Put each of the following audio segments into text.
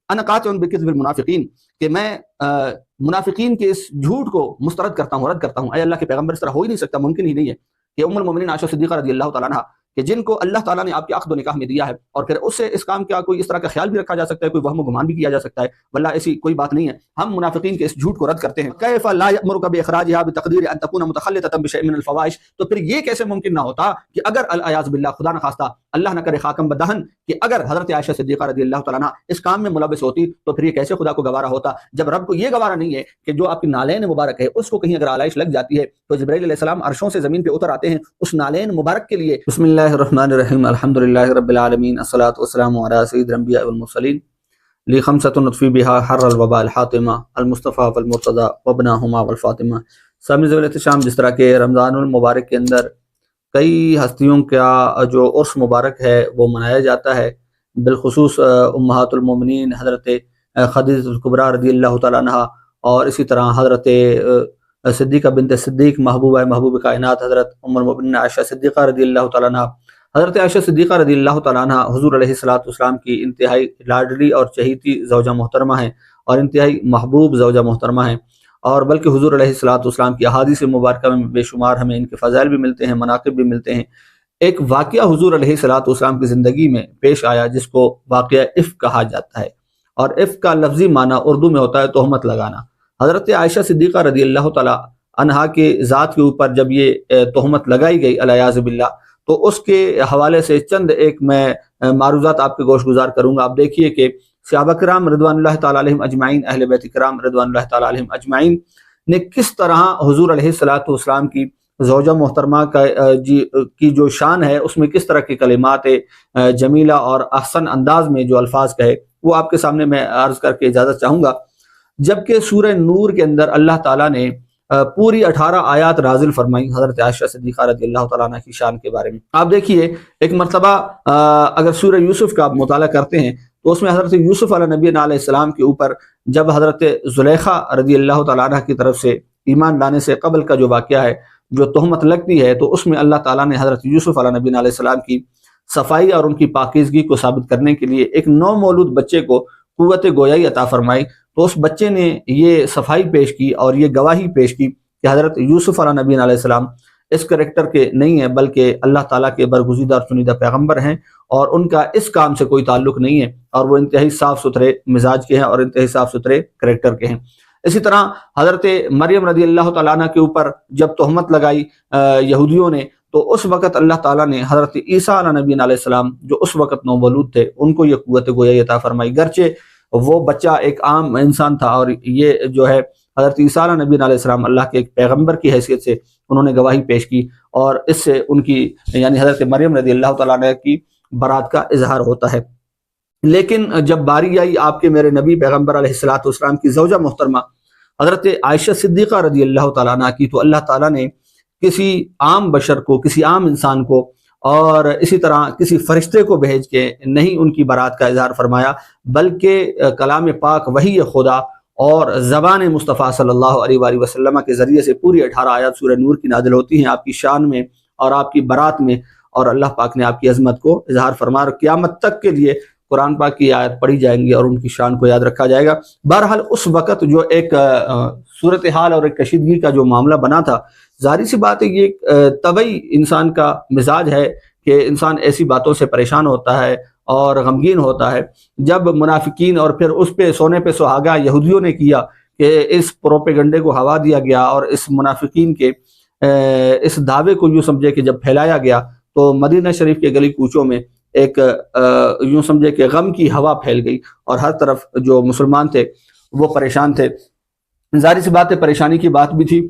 انا قاطع بکذب المنافقین، کہ میں منافقین کے اس جھوٹ کو مسترد کرتا ہوں، رد کرتا ہوں۔ اے اللہ کے پیغمبر، اس طرح ہو ہی نہیں سکتا، ممکن ہی نہیں ہے کہ ام المومنین عائشہ صدیقہ رضی اللہ تعالیٰ عنہ، کہ جن کو اللہ تعالیٰ نے آپ کے عقد و نکاح میں دیا ہے، اور پھر اس سے اس کام کا کوئی اس طرح کا خیال بھی رکھا جا سکتا ہے، کوئی وہم و گمان بھی کیا جا سکتا ہے، واللہ ایسی کوئی بات نہیں ہے۔ ہم منافقین کے اس جھوٹ کو رد کرتے ہیں۔ کیف لا یأمرک باخراجها بتقدیر ان تکون متخلطۃ بشیء من الفواحش، تو پھر یہ کیسے ممکن نہ ہوتا کہ اگر العیاذ باللہ، خدا نخواستہ، اللہ نہ کرے خاکم بدہن، کہ اگر حضرت عائشہ صدیقہ رضی اللہ تعالیٰ عنہ اس کام میں ملوث ہوتی تو پھر یہ کیسے خدا کو گوارا ہوتا، جب رب کو یہ گوارا نہیں ہے کہ جو آپ کی نالین مبارک ہے اس کو کہیں اگر آلائش لگ جاتی ہے تو جبرائیل علیہ السلام عرشوں سے زمین پہ اتر آتے ہیں اس نالین مبارک کے لیے۔ بسم اللہ الرحمن الرحیم، الحمدللہ رب العالمین، الصلاۃ والسلام علی سید الانبیاء والمرسلین، لی خمسۃ نطفی بہا حر الوباء الحاطمہ، المصطفیٰ والمرتضیٰ وابناہما والفاطمہ۔ سامعین ذوی الاحترام، جس طرح کہ رمضان المبارک کے اندر کئی ہستیوں کا جو عرس مبارک ہے وہ منایا جاتا ہے، بالخصوص امہات المومنین حضرت خدیجہ الکبریٰ رضی اللہ تعالیٰ عنہ، اور اسی طرح حضرت صدیقہ بنت صدیق، محبوب کائنات حضرت ام المؤمنین عائشہ صدیقہ رضی اللہ تعالیٰ عنہ۔ حضرت عائشہ صدیقہ رضی اللہ تعالیٰ عنہ حضور علیہ الصلوۃ والسلام کی انتہائی لاڈلی اور چہیتی زوجہ محترمہ ہیں، اور انتہائی محبوب زوجہ محترمہ ہیں، اور بلکہ حضور علیہ الصلوۃ والسلام کی احادیث مبارکہ میں بے شمار ہمیں ان کے فضائل بھی ملتے ہیں، مناقب بھی ملتے ہیں۔ ایک واقعہ حضور علیہ الصلوۃ والسلام کی زندگی میں پیش آیا جس کو واقعہ افک کہا جاتا ہے، اور افک کا لفظی معنی اردو میں ہوتا ہے تہمت لگانا۔ حضرت عائشہ صدیقہ رضی اللہ تعالیٰ عنہا کے ذات کے اوپر جب یہ تہمت لگائی گئی علیاذ باللہ، تو اس کے حوالے سے چند ایک میں معروضات آپ کے گوش گزار کروں گا۔ آپ دیکھیے کہ صحابہ کرام رضوان اللہ تعالیٰ علیہم اجمعین، اہل بیت کرام رضوان اللہ تعالیٰ علیہم اجمعین نے کس طرح حضور علیہ الصلوۃ والسلام کی زوجہ محترمہ کی جو شان ہے اس میں کس طرح کے کلمات جمیلہ اور احسن انداز میں جو الفاظ کہے، وہ آپ کے سامنے میں عرض کر کے اجازت چاہوں گا۔ جبکہ سورہ نور کے اندر اللہ تعالیٰ نے پوری 18 آیات نازل فرمائی حضرت عائشہ صدیقہ رضی اللہ تعالیٰ عنہ کی شان کے بارے میں۔ آپ دیکھیے ایک مرتبہ اگر سورہ یوسف کا آپ مطالعہ کرتے ہیں تو اس میں حضرت یوسف علیہ نبی علیہ السلام کے اوپر جب حضرت زلیخا رضی اللہ تعالیٰ عنہ کی طرف سے ایمان لانے سے قبل کا جو واقعہ ہے، جو تہمت لگتی ہے، تو اس میں اللہ تعالیٰ نے حضرت یوسف علیہ نبی علیہ السلام کی صفائی اور ان کی پاکیزگی کو ثابت کرنے کے لیے ایک نو مولود بچے کو قوت گویائی عطا فرمائی۔ تو اس بچے نے یہ صفائی پیش کی اور یہ گواہی پیش کی کہ حضرت یوسف علیہ نبی علیہ السلام اس کریکٹر کے نہیں ہیں، بلکہ اللہ تعالیٰ کے برگزیدہ اور چنیدہ پیغمبر ہیں، اور ان کا اس کام سے کوئی تعلق نہیں ہے، اور وہ انتہائی صاف ستھرے مزاج کے ہیں اور انتہائی صاف ستھرے کریکٹر کے ہیں۔ اسی طرح حضرت مریم رضی اللہ تعالیٰ عنہ کے اوپر جب تہمت لگائی یہودیوں نے، تو اس وقت اللہ تعالیٰ نے حضرت عیسیٰ علیہ نبی علیہ السلام جو اس وقت نومولود تھے ان کو یہ قوت گویائی عطا فرمائی، گرچہ وہ بچہ ایک عام انسان تھا، اور یہ جو ہے حضرت عیسیٰ علیہ نبی علیہ السلام اللہ کے ایک پیغمبر کی حیثیت سے انہوں نے گواہی پیش کی، اور اس سے ان کی یعنی حضرت مریم رضی اللہ تعالیٰ عنہ کی برات کا اظہار ہوتا ہے۔ لیکن جب باری آئی آپ کے میرے نبی پیغمبر علیہ الصلوۃ والسلام کی زوجہ محترمہ حضرت عائشہ صدیقہ رضی اللہ تعالیٰ عنہ کی، تو اللہ تعالیٰ نے کسی عام بشر کو، کسی عام انسان کو، اور اسی طرح کسی فرشتے کو بھیج کے نہیں ان کی برات کا اظہار فرمایا، بلکہ کلام پاک وحی خدا اور زبان مصطفیٰ صلی اللہ علیہ وآلہ وسلم کے ذریعے سے پوری 18 آیات سورہ نور کی نازل ہوتی ہیں آپ کی شان میں اور آپ کی برات میں، اور اللہ پاک نے آپ کی عظمت کو اظہار فرمایا، اور قیامت تک کے لیے قرآن پاک کی آیت پڑھی جائیں گی اور ان کی شان کو یاد رکھا جائے گا۔ بہرحال اس وقت جو ایک صورتحال اور ایک کشیدگی کا جو معاملہ بنا تھا، ظاہری سی بات ہے یہ طبعی انسان کا مزاج ہے کہ انسان ایسی باتوں سے پریشان ہوتا ہے اور غمگین ہوتا ہے۔ جب منافقین اور پھر اس پہ سونے پہ سہاگا یہودیوں نے کیا کہ اس پروپیگنڈے کو ہوا دیا گیا، اور اس منافقین کے اس دعوے کو یوں سمجھے کہ جب پھیلایا گیا تو مدینہ شریف کے گلی کوچوں میں ایک یوں سمجھے کہ غم کی ہوا پھیل گئی، اور ہر طرف جو مسلمان تھے وہ پریشان تھے۔ ظاہر سی بات ہے پریشانی کی بات بھی تھی۔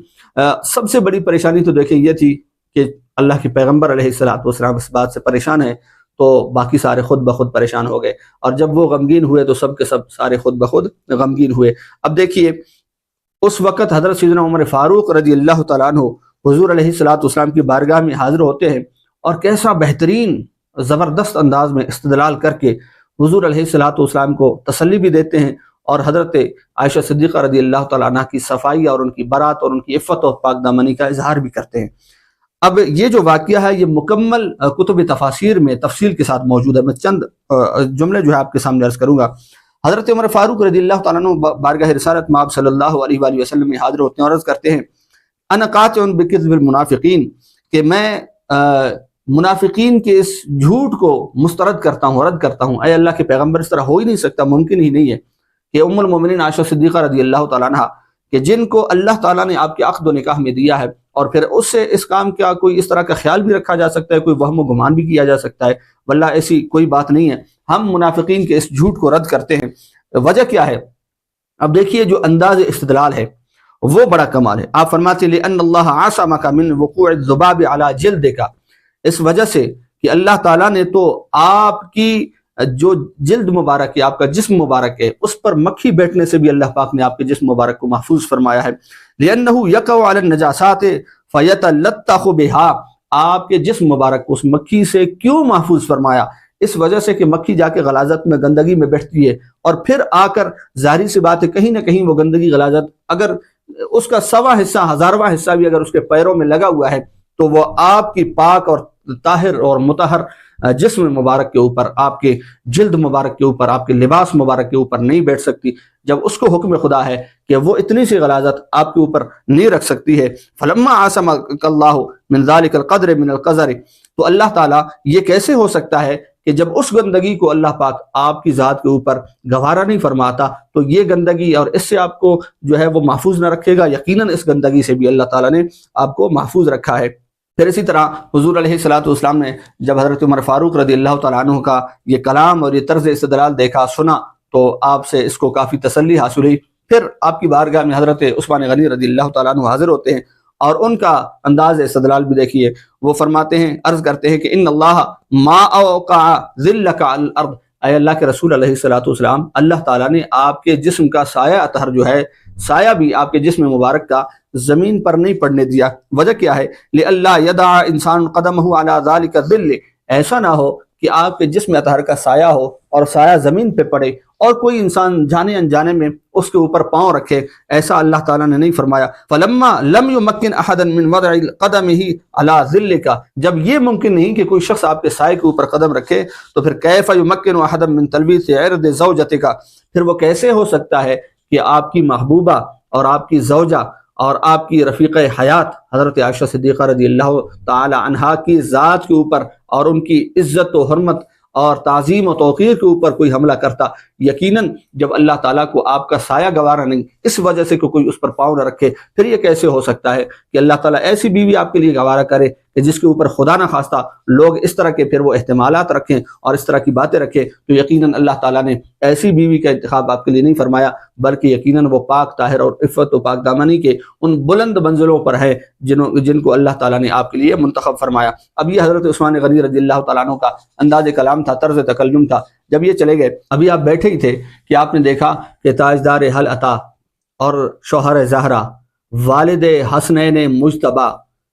سب سے بڑی پریشانی تو دیکھیں یہ تھی کہ اللہ کے پیغمبر علیہ الصلوۃ والسلام اس بات سے پریشان ہیں، تو باقی سارے خود بخود پریشان ہو گئے، اور جب وہ غمگین ہوئے تو سب کے سب سارے خود بخود غمگین ہوئے۔ اب دیکھیے اس وقت حضرت سیدنا عمر فاروق رضی اللہ تعالیٰ عنہ حضور علیہ الصلوۃ والسلام کی بارگاہ میں حاضر ہوتے ہیں، اور کیسا بہترین زبردست انداز میں استدلال کر کے حضور علیہ الصلوۃ والسلام کو تسلی بھی دیتے ہیں، اور حضرت عائشہ صدیقہ رضی اللہ تعالیٰ عنہ کی صفائی اور ان کی برات اور ان کی عفت اور پاک دامنی کا اظہار بھی کرتے ہیں۔ اب یہ جو واقعہ ہے یہ مکمل کتب تفاسیر میں تفصیل کے ساتھ موجود ہے، میں چند جملے جو ہے آپ کے سامنے عرض کروں گا۔ حضرت عمر فاروق رضی اللہ تعالیٰ عنہ بارگاہ رسالت مآب صلی اللہ علیہ وآلہ وسلم میں حاضر ہوتے ہیں اور عرض کرتے ہیں انا قاطع بکذب المنافقین، کہ میں منافقین کے اس جھوٹ کو مسترد کرتا ہوں، رد کرتا ہوں۔ اے اللہ کے پیغمبر، اس طرح ہو ہی نہیں سکتا، ممکن ہی نہیں ہے کہ ام المومنین عائشہ صدیقہ رضی اللہ تعالیٰ عنہ کہ جن کو اللہ تعالیٰ نے آپ کے عقد و نکاح میں دیا ہے، اور پھر اس سے اس کام کا کوئی اس طرح کا خیال بھی رکھا جا سکتا ہے، کوئی وہم و گمان بھی کیا جا سکتا ہے، واللہ ایسی کوئی بات نہیں ہے۔ ہم منافقین کے اس جھوٹ کو رد کرتے ہیں۔ وجہ کیا ہے؟ اب دیکھیے جو انداز استدلال ہے وہ بڑا کمال ہے۔ آپ فرماتے ہیں لأن اللہ عاصمک من وقوع الذباب علی جلدک، اس وجہ سے کہ اللہ تعالیٰ نے تو آپ کی جو جلد مبارک ہے، آپ کا جسم مبارک ہے، اس پر مکھی بیٹھنے سے بھی اللہ پاک نے آپ کے جسم مبارک کو محفوظ فرمایا ہے۔ لأنه يقع على النجاسات فيتلطخ بها، آپ کے جسم مبارک کو اس مکھی سے کیوں محفوظ فرمایا؟ اس وجہ سے کہ مکھی جا کے غلاظت میں، گندگی میں بیٹھتی ہے، اور پھر آ کر ظاہری سی بات ہے کہیں نہ کہیں وہ گندگی غلاظت اگر اس کا 100واں حصہ، 1000واں حصہ بھی اگر اس کے پیروں میں لگا ہوا ہے تو وہ آپ کی پاک اور طاہر اور مطہر جسم مبارک کے اوپر، آپ کے جلد مبارک کے اوپر، آپ کے لباس مبارک کے اوپر نہیں بیٹھ سکتی، جب اس کو حکم خدا ہے کہ وہ اتنی سی غلاظت آپ کے اوپر نہیں رکھ سکتی ہے۔ فلما عاصمک اللہ من ذلک القدر من القذر، تو اللہ تعالیٰ یہ کیسے ہو سکتا ہے کہ جب اس گندگی کو اللہ پاک آپ کی ذات کے اوپر گوارا نہیں فرماتا تو یہ گندگی اور اس سے آپ کو جو ہے وہ محفوظ نہ رکھے گا؟ یقیناً اس گندگی سے بھی اللہ تعالیٰ نے آپ کو محفوظ رکھا ہے۔ پھر اسی طرح حضور علیہ الصلوۃ والسلام نے جب حضرت عمر فاروق رضی اللہ تعالیٰ عنہ کا یہ کلام اور یہ طرز استدلال دیکھا، سنا، تو آپ سے اس کو کافی تسلی حاصل ہوئی۔ پھر آپ کی بارگاہ میں حضرت عثمان غنی رضی اللہ تعالیٰ عنہ حاضر ہوتے ہیں، اور ان کا انداز استدلال بھی دیکھیے۔ وہ فرماتے ہیں، عرض کرتے ہیں کہ ان اللہ ما اوقع ذلک علی الارض، اے اللہ کے رسول علیہ الصلوۃ والسلام، اللہ تعالیٰ نے آپ کے جسم کا سایہ اطہر جو ہے، سایہ بھی آپ کے جسم مبارک کا زمین پر نہیں پڑنے دیا۔ وجہ کیا ہے؟ لئلا یدع انسان قدمہ علی ذلک الظل، ایسا نہ ہو کہ آپ کے جسم اطہر کا سایہ ہو اور سایہ زمین پہ پڑے اور کوئی انسان جانے انجانے میں اس کے اوپر پاؤں رکھے، ایسا اللہ تعالیٰ نے نہیں فرمایا۔ فلما لم يمكن احدا من وضع قدمه على ظلك، جب یہ ممکن نہیں کہ کوئی شخص آپ کے سائے کے اوپر قدم رکھے تو پھر کیف يمكن احدا من تلبيس عرض زوجتك، پھر وہ کیسے ہو سکتا ہے کہ آپ کی محبوبہ اور آپ کی زوجہ اور آپ کی رفیق حیات حضرت عائشہ صدیقہ رضی اللہ تعالی عنہا کی ذات کے اوپر اور ان کی عزت و حرمت اور تعظیم و توقیر کے اوپر کوئی حملہ کرتا؟ یقیناً جب اللہ تعالیٰ کو آپ کا سایہ گوارا نہیں، اس وجہ سے کہ کوئی اس پر پاؤں نہ رکھے، پھر یہ کیسے ہو سکتا ہے کہ اللہ تعالیٰ ایسی بیوی آپ کے لیے گوارا کرے کہ جس کے اوپر خدا نہ خواستہ لوگ اس طرح کے پھر وہ احتمالات رکھیں اور اس طرح کی باتیں رکھیں؟ تو یقیناً اللہ تعالیٰ نے ایسی بیوی کا انتخاب آپ کے لیے نہیں فرمایا، بلکہ یقیناً وہ پاک طاہر اور عفت و پاک دامنی کے ان بلند منزلوں پر ہے جن کو اللہ تعالیٰ نے آپ کے لیے منتخب فرمایا۔ اب یہ حضرت عثمان غنی رضی اللہ تعالیٰ عنہ کا انداز کلام تھا، طرز تکلم تھا۔ جب یہ چلے گئے، ابھی آپ بیٹھے ہی تھے کہ آپ نے دیکھا کہ تاجدار حل عطا اور شوہر زہرا، والد حسنین مجتبی،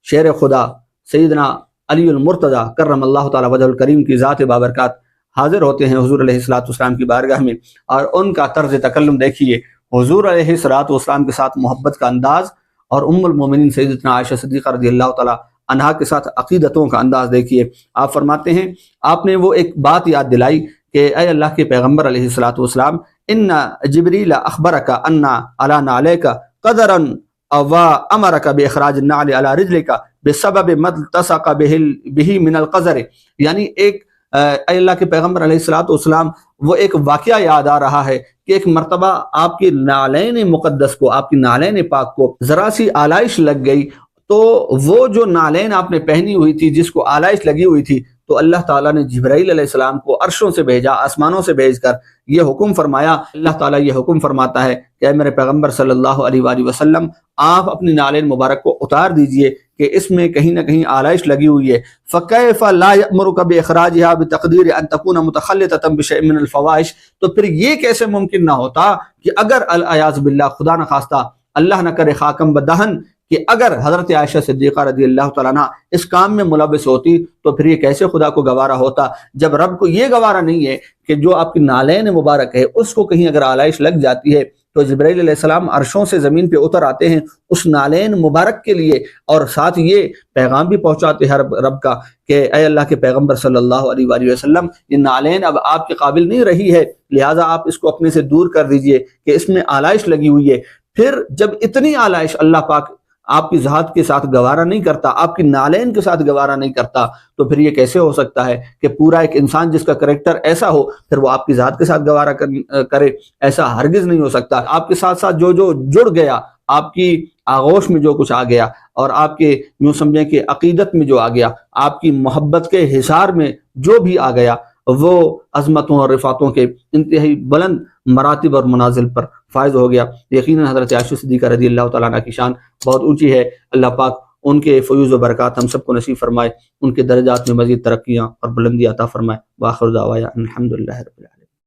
شیر خدا سیدنا علی المرتضیٰ کرم اللہ تعالیٰ وجہ الکریم کی ذات بابرکات حاضر ہوتے ہیں حضور علیہ الصلوۃ والسلام کی بارگاہ میں، اور ان کا طرز تکلم دیکھیے، حضور علیہ الصلوۃ والسلام کے ساتھ محبت کا انداز، اور ام المومنین سیدتنا عائشہ صدیقہ رضی اللہ تعالیٰ عنہا کے ساتھ عقیدتوں کا انداز دیکھیے۔ آپ فرماتے ہیں، آپ نے وہ ایک بات یاد دلائی کہ اے اللہ کے پیغمبر علیہ الصلوۃ والسلام، ان جبریل اخبرک ان علی نعلیک قدرا وامرک باخراج النعل علی رجلک بسبب ما التصق به من القذر، یعنی ایک اے اللہ کے پیغمبر علیہ الصلوۃ والسلام، وہ ایک واقعہ یاد آ رہا ہے کہ ایک مرتبہ آپ کی نعلین مقدس کو، آپ کی نعلین پاک کو ذرا سی آلائش لگ گئی، تو وہ جو نعلین آپ نے پہنی ہوئی تھی، جس کو آلائش لگی ہوئی تھی، تو اللہ تعالیٰ نے جبرائیل علیہ السلام کو عرشوں سے بھیجا، آسمانوں سے بھیج کر یہ حکم فرمایا۔ اللہ تعالیٰ یہ حکم فرماتا ہے کہ اے میرے پیغمبر صلی اللہ علیہ وآلہ وسلم، آپ اپنی نعلین مبارک کو اتار دیجئے کہ اس میں کہیں نہ کہیں آلائش لگی ہوئی ہے۔ فَكَيْفَ لَا يَأْمُرُكَ بِإِخْرَاجِهَا بِتَقْدِيرِ أَن تَكُونَ مُتَخَلِّطَةً بِشَيْءٍ مِّنَ الْفَوَاحِشِ، تو پھر یہ کیسے ممکن نہ ہوتا کہ اگر العیاذ باللہ، خدا نہ خواستہ، اللہ نہ کرے خاکم بدہن، کہ اگر حضرت عائشہ صدیقہ رضی اللہ تعالیٰ عنہ اس کام میں ملوث ہوتی تو پھر یہ کیسے خدا کو گوارا ہوتا؟ جب رب کو یہ گوارا نہیں ہے کہ جو آپ کی نعلین مبارک ہے اس کو کہیں اگر آلائش لگ جاتی ہے تو جبرائیل علیہ السلام عرشوں سے زمین پہ اتر آتے ہیں اس نالین مبارک کے لیے، اور ساتھ یہ پیغام بھی پہنچاتے ہیں رب کا کہ اے اللہ کے پیغمبر صلی اللہ علیہ وآلہ وسلم، یہ نالین اب آپ کے قابل نہیں رہی ہے، لہٰذا آپ اس کو اپنے سے دور کر دیجئے کہ اس میں آلائش لگی ہوئی ہے۔ پھر جب اتنی آلائش اللہ پاک آپ کی ذات کے ساتھ گوارا نہیں کرتا، آپ کی نالین کے ساتھ گوارا نہیں کرتا، تو پھر یہ کیسے ہو سکتا ہے کہ پورا ایک انسان جس کا کریکٹر ایسا ہو پھر وہ آپ کی ذات کے ساتھ گوارا کرے؟ ایسا ہرگز نہیں ہو سکتا۔ آپ کے ساتھ ساتھ جو جڑ گیا، آپ کی آغوش میں جو کچھ آ گیا، اور آپ کے یوں سمجھیں کہ عقیدت میں جو آ گیا، آپ کی محبت کے حصار میں جو بھی آ گیا، وہ عظمتوں اور رفعتوں کے انتہائی بلند مراتب اور منازل پر فائز ہو گیا۔ یقیناً حضرت عائشہ صدیقہ رضی اللہ تعالیٰ عنہ کی شان بہت اونچی ہے۔ اللہ پاک ان کے فیوز و برکات ہم سب کو نصیب فرمائے، ان کے درجات میں مزید ترقیاں اور بلندی عطا فرمائے۔ وآخر دعوانا الحمدللہ رب العالمین۔